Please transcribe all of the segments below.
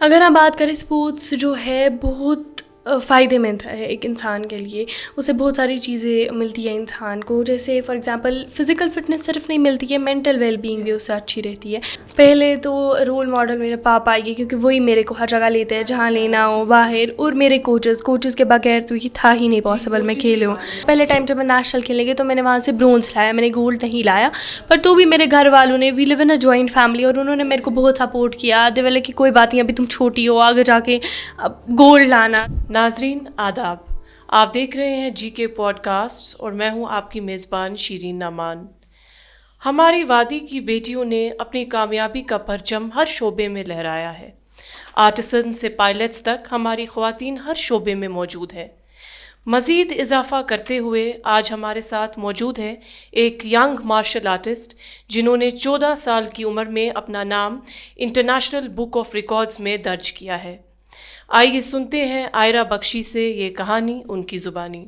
اگر ہم بات کریں اسپورٹس جو ہے بہت فائدے مند ہے ایک انسان کے لیے. اسے بہت ساری چیزیں ملتی ہیں انسان کو, جیسے فار ایگزامپل فزیکل فٹنس صرف نہیں ملتی ہے, مینٹل ویل بینگ بھی اس سے اچھی رہتی ہے. پہلے تو رول ماڈل میرے پاپا آئیے, کیونکہ وہی میرے کو ہر جگہ لیتے ہیں جہاں لینا ہو باہر, اور میرے کوچز کے بغیر تو یہ تھا ہی نہیں پاسبل میں کھیلے ہوں. پہلے ٹائم جب میں نیشنل کھیلنے گئی تو میں نے وہاں سے برونز لایا, میں نے گولڈ نہیں لایا, پر تو بھی میرے گھر والوں نے, وی لیو ان اے جوائنٹ فیملی, اور انہوں نے میرے کو بہت سپورٹ کیا. دے ور لائک کہ کوئی بات نہیں, ابھی تم چھوٹی ہو, آگے جا کے گولڈ لانا. ناظرین آداب, آپ دیکھ رہے ہیں جی کے پوڈ کاسٹ اور میں ہوں آپ کی میزبان شیرین نعمان. ہماری وادی کی بیٹیوں نے اپنی کامیابی کا پرچم ہر شعبے میں لہرایا ہے. آرٹسن سے پائلٹس تک ہماری خواتین ہر شعبے میں موجود ہیں. مزید اضافہ کرتے ہوئے آج ہمارے ساتھ موجود ہے ایک ینگ مارشل آرٹسٹ جنہوں نے 14 سال کی عمر میں اپنا نام انٹرنیشنل بک آف ریکارڈز میں درج کیا ہے. آئیے سنتے ہیں عائرہ بخشی سے یہ کہانی ان کی زبانی.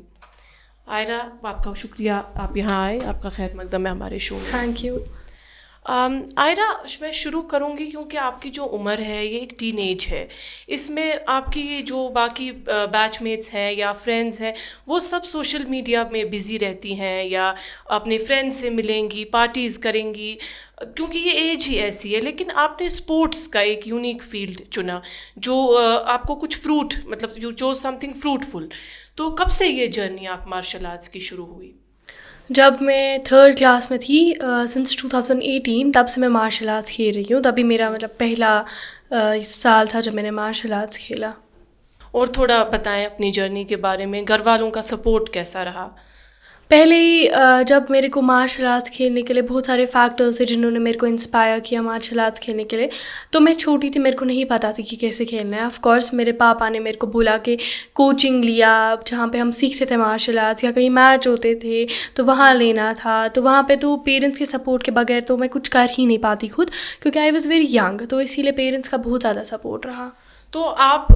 عائرہ, آپ کا شکریہ آپ یہاں آئے, آپ کا خیر مقدم ہے ہمارے شو میں. Thank you. عائرہ, میں شروع کروں گی کیونکہ آپ کی جو عمر ہے یہ ایک ٹین ایج ہے. اس میں آپ کی جو باقی بیچ میٹس ہیں یا فرینڈز ہیں وہ سب سوشل میڈیا میں بزی رہتی ہیں یا اپنے فرینڈ سے ملیں گی, پارٹیز کریں گی, کیونکہ یہ ایج ہی ایسی ہے. لیکن آپ نے اسپورٹس کا ایک یونیک فیلڈ چنا جو آپ کو کچھ فروٹ, مطلب you choose some thing fruitful. تو کب سے یہ جرنی آپ مارشل آرٹس کی شروع ہوئی؟ جب میں 3rd کلاس میں تھی, سنس 2018 تب سے میں مارشل آرٹس کھیل رہی ہوں. تبھی میرا مطلب پہلا سال تھا جب میں نے مارشل آرٹس کھیلا. اور تھوڑا بتائیں اپنی جرنی کے بارے میں, گھر والوں کا سپورٹ کیسا رہا؟ پہلے ہی جب میرے کو مارشل آرٹس کھیلنے کے لیے بہت سارے فیکٹرز تھے جنہوں نے میرے کو انسپائر کیا مارشل آرٹس کھیلنے کے لیے. تو میں چھوٹی تھی, میرے کو نہیں پتہ تھی کہ کیسے کھیلنا ہے. آف کورس میرے پاپا نے میرے کو بولا کہ کوچنگ لیا جہاں پہ ہم سیکھتے تھے مارشل آرٹس, یا کہیں میچ ہوتے تھے تو وہاں لینا تھا. تو وہاں پہ تو پیرنٹس کے سپورٹ کے بغیر تو میں کچھ کر ہی نہیں پاتی خود, کیونکہ آئی واز ویری ینگ, تو اسی لیے پیرنٹس کا بہت زیادہ سپورٹ رہا. تو آپ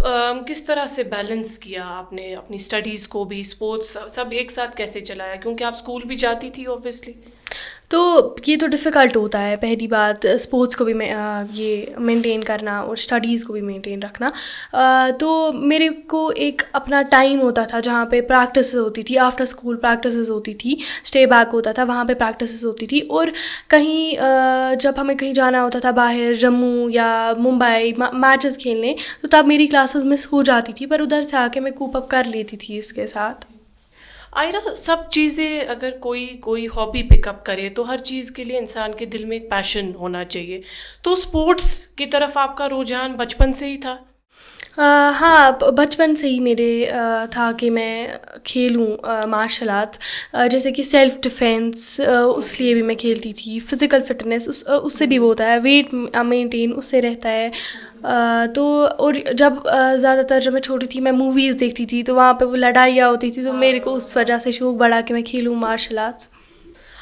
کس طرح سے بیلنس کیا آپ نے اپنی اسٹڈیز کو بھی, اسپورٹس سب ایک ساتھ کیسے چلایا, کیونکہ آپ اسکول بھی جاتی تھی اوبویسلی؟ تو یہ تو ڈیفیکلٹ ہوتا ہے پہلی بات, اسپورٹس کو بھی یہ مینٹین کرنا اور اسٹڈیز کو بھی مینٹین رکھنا. تو میرے کو ایک اپنا ٹائم ہوتا تھا جہاں پہ پریکٹسز ہوتی تھی, آفٹر اسکول پریکٹسز ہوتی تھی, اسٹے بیک ہوتا تھا, وہاں پہ پریکٹسز ہوتی تھی. اور کہیں جب ہمیں کہیں جانا ہوتا تھا باہر, جموں یا ممبئی میچز کھیلنے, تو تب میری کلاسز مس ہو جاتی تھی, پر ادھر سے آ کے میں کوپ اپ کر لیتی تھی اس کے ساتھ. عائرہ, سب چیزیں اگر کوئی ہابی پک اپ کرے تو ہر چیز کے لیے انسان کے دل میں ایک پیشن ہونا چاہیے. تو اسپورٹس کی طرف آپ کا رجحان بچپن سے ہی تھا؟ ہاں, بچپن سے ہی میرے تھا کہ میں کھیلوں مارشل آرٹس. جیسے کہ سیلف ڈیفینس, اس لیے بھی میں کھیلتی تھی. فزیکل فٹنس اس سے بھی وہ ہوتا ہے, ویٹ مینٹین اس سے رہتا ہے. تو اور جب زیادہ تر جب میں چھوٹی تھی میں موویز دیکھتی تھی, تو وہاں پہ وہ لڑائیاں ہوتی تھی, تو میرے کو اس وجہ سے شوق بڑھا کہ میں کھیلوں مارشل آرٹس.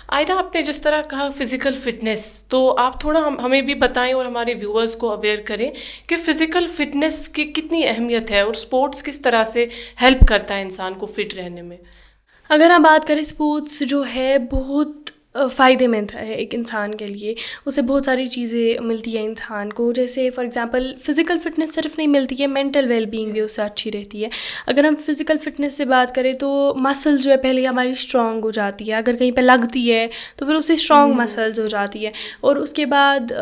عائرہ, آپ نے جس طرح کہا فزیکل فٹنس, تو آپ تھوڑا ہمیں بھی بتائیں اور ہمارے ویورز کو اویئر کریں کہ فزیکل فٹنس کی کتنی اہمیت ہے اور اسپورٹس کس طرح سے ہیلپ کرتا ہے انسان کو فٹ رہنے میں. اگر ہم بات کریں اسپورٹس جو ہے بہت فائدے مند ہے ایک انسان کے لیے. اسے بہت ساری چیزیں ملتی ہیں انسان کو, جیسے فار ایگزامپل فزیکل فٹنس صرف نہیں ملتی ہے, مینٹل ویل بینگ بھی اس سے اچھی رہتی ہے. اگر ہم فزیکل فٹنس سے بات کریں تو مسل جو ہے پہلے ہماری اسٹرانگ ہو جاتی ہے, اگر کہیں پہ لگتی ہے تو پھر اس سے اسٹرانگ مسلز ہو جاتی ہے. اور اس کے بعد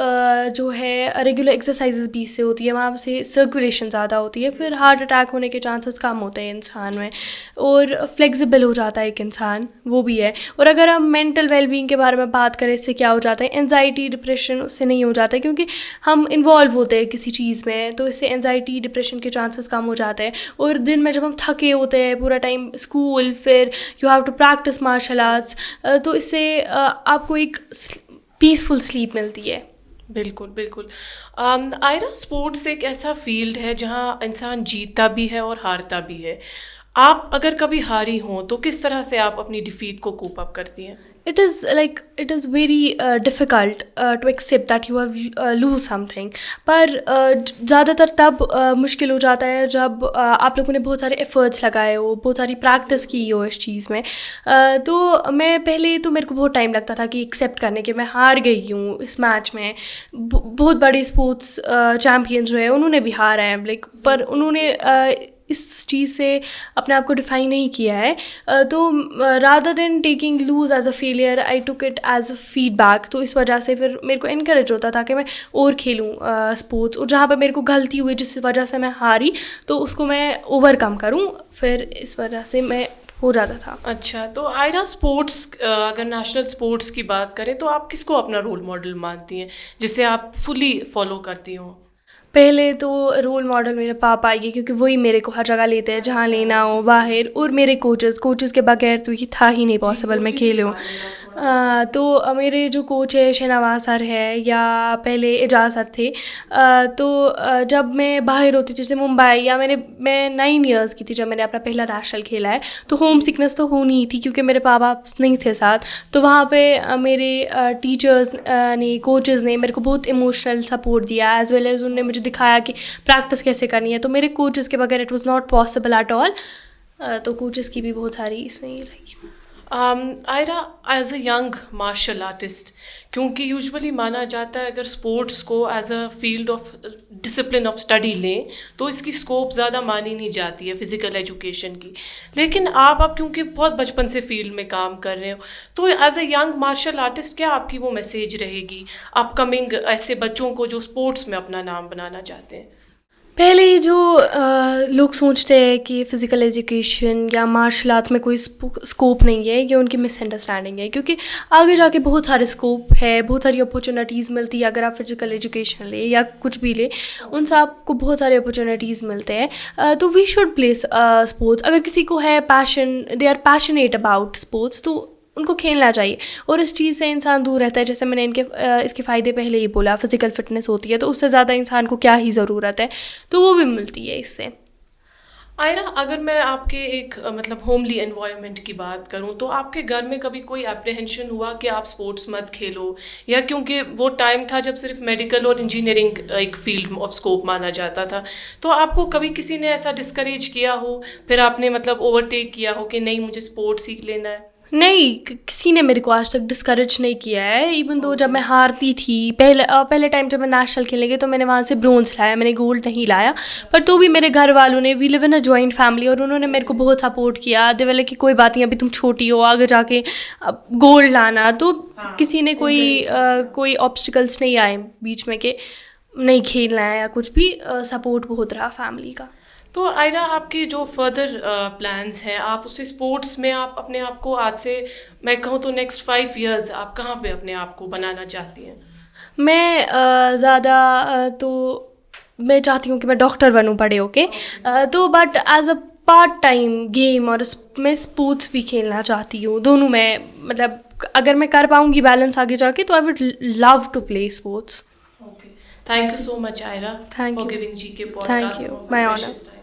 جو ہے ریگولر ایکسرسائزز بھی اس سے ہوتی ہے, وہاں سے سرکولیشن زیادہ ہوتی ہے, پھر ہارٹ اٹیک ہونے کے چانسز کم ہوتے ہیں انسان میں, اور فلیکسیبل ہو جاتا ہے ایک انسان, وہ بھی ہے. اور اگر ہم مینٹل ویل بینگ کے بارے میں بات کریں, اس سے کیا ہو جاتا ہے, انزائٹی ڈپریشن اس سے نہیں ہو جاتا ہے, کیونکہ ہم انوالو ہوتے ہیں کسی چیز میں, تو اس سے انزائٹی ڈپریشن کے چانسز کم ہو جاتے ہیں. اور دن میں جب ہم تھکے ہوتے ہیں پورا ٹائم اسکول, پھر you have to practice martial arts, تو اس سے آپ کو ایک پیسفل سلیپ ملتی ہے. بالکل بالکل. عائرہ, اسپورٹس ایک ایسا فیلڈ ہے جہاں انسان جیتتا بھی ہے اور ہارتا بھی ہے. آپ اگر کبھی ہاری ہوں تو کس طرح سے آپ اپنی ڈیفیٹ کو کوپ اپ کرتی ہیں؟ it is very difficult to accept that you have lose something. پر زیادہ تر تب مشکل ہو جاتا ہے جب آپ لوگوں نے بہت سارے ایفرٹس لگائے ہو, بہت ساری پریکٹس کی ہو اس چیز میں. تو میں پہلے تو میرے کو بہت ٹائم لگتا تھا کہ ایکسیپٹ کرنے کہ میں ہار گئی ہوں اس میچ میں. بہت بڑے اسپورٹس چیمپئنز جو ہے انہوں نے بھی ہارا ہے, لائک پر انہوں نے اس چیز سے اپنے آپ کو ڈیفائن نہیں کیا ہے. تو rather than taking loss as a failure I took it as a feedback. تو اس وجہ سے پھر میرے کو انکریج ہوتا تھا کہ میں اور کھیلوں اسپورٹس, اور جہاں پہ میرے کو غلطی ہوئی جس وجہ سے میں ہاری تو اس کو میں اوور کم کروں. پھر اس وجہ سے میں ہو جاتا تھا. اچھا, تو آئرہ اسپورٹس, اگر نیشنل اسپورٹس کی بات کریں تو آپ کس کو اپنا رول ماڈل مانتی ہیں جسے آپ فلی فالو کرتی ہوں؟ پہلے تو رول ماڈل میرے پاپا آئے گی, کیونکہ وہی میرے کو ہر جگہ لیتے ہیں جہاں لینا ہو باہر, اور میرے کوچز کے بغیر تو یہ تھا ہی نہیں پاسبل میں کھیلوں. تو میرے جو کوچ ہے شہنواز سر ہے یا پہلے اعجاز سر تھے, تو جب میں باہر ہوتی تھی جیسے ممبئی, یا میں 9 ایئرس کی تھی جب میں نے اپنا پہلا نیشنل کھیلا ہے, تو ہوم سکنس تو ہونی ہی تھی کیونکہ میرے پاپا نہیں تھے ساتھ. تو وہاں پہ میرے ٹیچرز نے, کوچز نے میرے کو بہت ایموشنل سپورٹ دیا, ایز ویل ایز انہوں نے مجھے دکھایا کہ پریکٹس کیسے کرنی ہے. تو میرے کوچز کے بغیر it was not possible at all. تو کوچز کی بھی بہت ساری اس میں یہ رہی. Ayra as a young martial artist, کیونکہ یوزولی مانا جاتا ہے اگر اسپورٹس کو as a field of discipline of study لیں تو اس کی اسکوپ زیادہ مانی نہیں جاتی ہے فزیکل ایجوکیشن کی, لیکن آپ کیونکہ بہت بچپن سے فیلڈ میں کام کر رہے ہو, تو as a young martial artist کیا آپ کی وہ میسیج رہے گی اپ کمنگ ایسے بچوں کو جو اسپورٹس میں اپنا نام بنانا چاہتے ہیں؟ پہلے جو لوگ سوچتے ہیں کہ فزیکل ایجوکیشن یا مارشل آرٹس میں کوئی اسکوپ نہیں ہے, یہ ان کی مس انڈرسٹینڈنگ ہے, کیونکہ آگے جا کے بہت سارے اسکوپ ہے, بہت ساری اپارچونیٹیز ملتی ہے. اگر آپ فزیکل ایجوکیشن لیں یا کچھ بھی لیں, ان سے آپ کو بہت سارے اپارچونیٹیز ملتے ہیں. تو وی شوڈ پلے اسپورٹس. اگر کسی کو ہے passion, they are passionate about sports, تو ان کو کھیلنا چاہیے, اور اس چیز سے انسان دور رہتا ہے. جیسے میں نے اس کے فائدے پہلے ہی بولا, فزیکل فٹنس ہوتی ہے, تو اس سے زیادہ انسان کو کیا ہی ضرورت ہے, تو وہ بھی ملتی ہے اس سے. آئرہ, اگر میں آپ کے ایک مطلب ہوملی انوائرمنٹ کی بات کروں تو آپ کے گھر میں کبھی کوئی اپریہنشن ہوا کہ آپ اسپورٹس مت کھیلو, یا کیونکہ وہ ٹائم تھا جب صرف میڈیکل اور انجینئرنگ ایک فیلڈ آف اسکوپ مانا جاتا تھا, تو آپ کو کبھی کسی نے ایسا ڈسکریج کیا ہو, پھر آپ نے مطلب اوور ٹیک کیا ہو کہ نہیں مجھے اسپورٹس سیکھ لینا ہے؟ نہیں, کسی نے میرے کو آج تک ڈسکریج نہیں کیا ہے. ایون دو جب میں ہارتی تھی پہلے ٹائم جب میں نیشنل کھیلنے گئی تو میں نے وہاں سے برونز لایا, میں نے گولڈ نہیں لایا, پر تو بھی میرے گھر والوں نے, وی لیو ان اے جوائنٹ فیملی, اور انہوں نے میرے کو بہت سپورٹ کیا. دے والے کہ کوئی بات نہیں, ابھی تم چھوٹی ہو, آگے جا کے گولڈ لانا. تو کسی نے کوئی آبسٹیکلس نہیں آئے بیچ میں کہ نہیں کھیلنا ہے یا کچھ بھی. سپورٹ بہت رہا فیملی کا. تو آئرہ, آپ کے جو فردر پلانس ہیں, آپ اسے اسپورٹس میں آپ اپنے آپ کو آج سے میں کہوں تو نیکسٹ 5 ایئرز آپ کہاں پہ اپنے آپ کو بنانا چاہتی ہیں؟ میں زیادہ تو میں چاہتی ہوں کہ میں ڈاکٹر بنوں بڑے ہو کے, تو but as a part time game, اور میں اسپورٹس بھی کھیلنا چاہتی ہوں. دونوں میں مطلب اگر میں کر پاؤں گی بیلنس آگے جا کے, تو I would love to play sports. Thank you so much Ayra Thank for you. Giving GK Thank podcast. you. My honor.